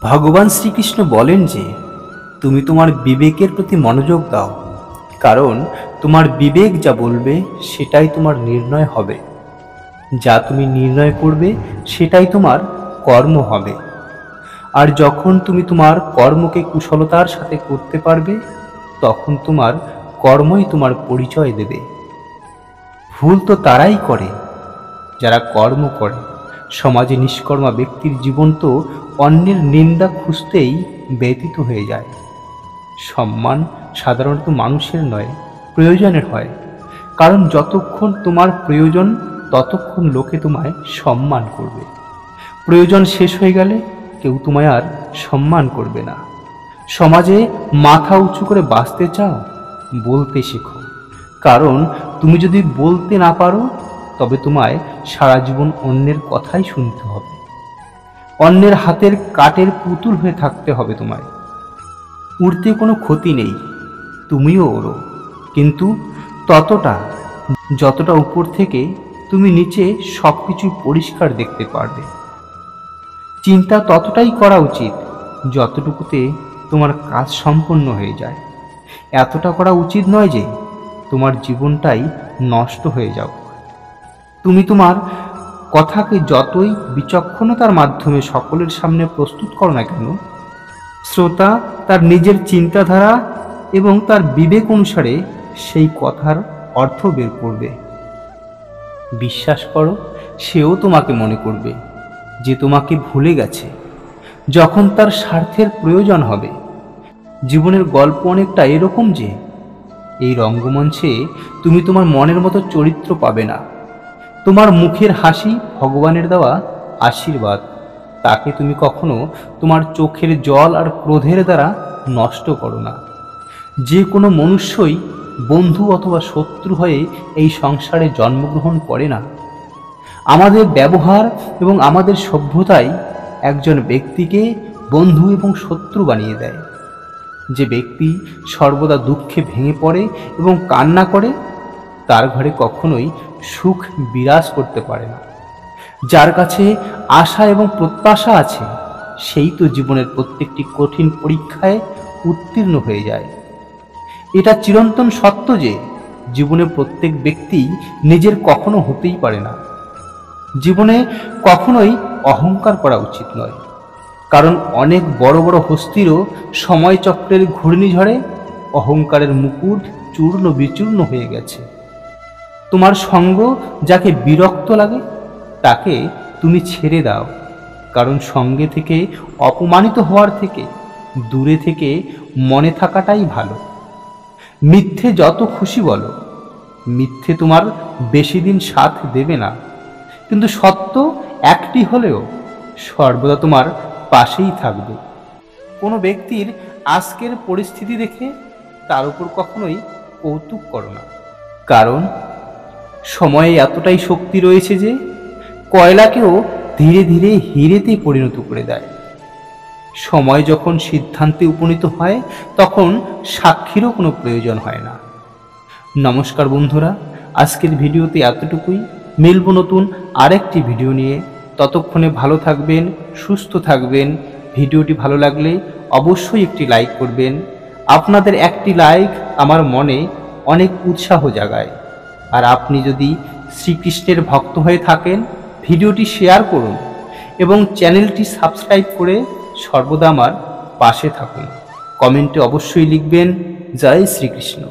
ভগবান শ্রীকৃষ্ণ বলেন যে তুমি তোমার বিবেকের প্রতি মনোযোগ দাও, কারণ তোমার বিবেক যা বলবে সেটাই তোমার নির্ণয় হবে। যা তুমি নির্ণয় করবে সেটাই তোমার কর্ম হবে। আর যখন তুমি তোমার কর্মকে কুশলতার সাথে করতে পারবে, তখন তোমার কর্মই তোমার পরিচয় দেবে। ভুল তো তারাই করে যারা কর্ম করে। সমাজে নিষ্কর্মা ব্যক্তির জীবন তো অন্যের নিন্দা খুঁজতেই ব্যতীত হয়ে যায়। সম্মান সাধারণত মানুষের নয়, প্রয়োজনের হয়। কারণ যতক্ষণ তোমার প্রয়োজন ততক্ষণ লোকে তোমায় সম্মান করবে। প্রয়োজন শেষ হয়ে গেলে কেউ তোমায় আর সম্মান করবে না। সমাজে মাথা উঁচু করে বাঁচতে চাও, বলতে শেখো। কারণ তুমি যদি বলতে না পারো, তবে তোমায় সারা জীবন অন্যের কথাই শুনতে হবে। অন্যের হাতের কাঠের পুতুল হয়ে থাকতে হবে তোমায়। উড়তে কোনো ক্ষতি নেই, তুমিও ওড়ো, কিন্তু যতটা উপর থেকে তুমি নিচে সব কিছুই পরিষ্কার দেখতে পারবে। চিন্তা ততটাই করা উচিত যতটুকুতে তোমার কাজ সম্পন্ন হয়ে যায়। এতটা করা উচিত নয় যে তোমার জীবনটাই নষ্ট হয়ে যাও। তুমি তোমার কথাকে যতই বিচক্ষণতার মাধ্যমে সকলের সামনে প্রস্তুত করো না কেন, শ্রোতা তার নিজের চিন্তাধারা এবং তার বিবেক অনুসারে সেই কথার অর্থ বের করবে। বিশ্বাস করো, সেও তোমাকে মনে করবে যে তোমাকে ভুলে গেছে যখন তার স্বার্থের প্রয়োজন হবে। জীবনের গল্প অনেকটা এরকম যে এই রঙ্গমঞ্চে তুমি তোমার মনের মতো চরিত্র পাবে না। তোমার মুখের হাসি ভগবানের দেওয়া আশীর্বাদ। তাকে তুমি কখনো তোমার চোখের জল আর ক্রোধের দ্বারা নষ্ট করো না। যে কোনো মনুষ্যই বন্ধু অথবা শত্রু হয়ে এই সংসারে জন্মগ্রহণ করে না। আমাদের ব্যবহার এবং আমাদের সভ্যতাই একজন ব্যক্তিকে বন্ধু এবং শত্রু বানিয়ে দেয়। যে ব্যক্তি সর্বদা দুঃখে ভেঙে পড়ে এবং কান্না করে, তার ঘরে কখনোই সুখ বিরাজ করতে পারে না। যার কাছে আশা এবং প্রত্যাশা আছে, সেই তো জীবনের প্রত্যেকটি কঠিন পরীক্ষায় উত্তীর্ণ হয়ে যায়। এটা চিরন্তন সত্য যে জীবনে প্রত্যেক ব্যক্তি নিজের কখনো হতেই পারে না। জীবনে কখনোই অহংকার করা উচিত নয়, কারণ অনেক বড় বড় হস্তিরও সময়চক্রের ঘূর্ণিঝড়ে অহংকারের মুকুট চূর্ণ বিচূর্ণ হয়ে গেছে। তোমার সঙ্গ যাকে বিরক্ত লাগে তাকে তুমি ছেড়ে দাও, কারণ সঙ্গে থেকে অপমানিত হওয়ার থেকে দূরে থেকে মনে থাকাটাই ভালো। মিথ্যে যত খুশি বলো, মিথ্যে তোমার বেশি দিন সাথ দেবে না, কিন্তু সত্য একটি হলেও সর্বদা তোমার পাশেই থাকবে। কোনো ব্যক্তির আজকের পরিস্থিতি দেখে তার উপর কখনোই কৌতুক করো না, কারণ সময়ে এতটাই শক্তি রয়েছে যে কয়লাকেও ধীরে ধীরে হিরেতে পরিণত করে দেয়। সময় যখন সিদ্ধান্তে উপনীত হয়, তখন সাক্ষীরও কোনো প্রয়োজন হয় না। নমস্কার বন্ধুরা, আজকের ভিডিওতে এতটুকুই। মিলব নতুন আরেকটি ভিডিও নিয়ে। ততক্ষণে ভালো থাকবেন, সুস্থ থাকবেন। ভিডিওটি ভালো লাগলে অবশ্যই একটি লাইক করবেন। আপনাদের একটি লাইক আমার মনে অনেক উৎসাহ জাগায়। আর আপনি যদি শ্রীকৃষ্ণের ভক্ত হয়ে থাকেন, ভিডিওটি শেয়ার করুন এবং চ্যানেলটি সাবস্ক্রাইব করে সর্বদা আমার পাশে থাকুন। কমেন্টে অবশ্যই লিখবেন জয় শ্রীকৃষ্ণ।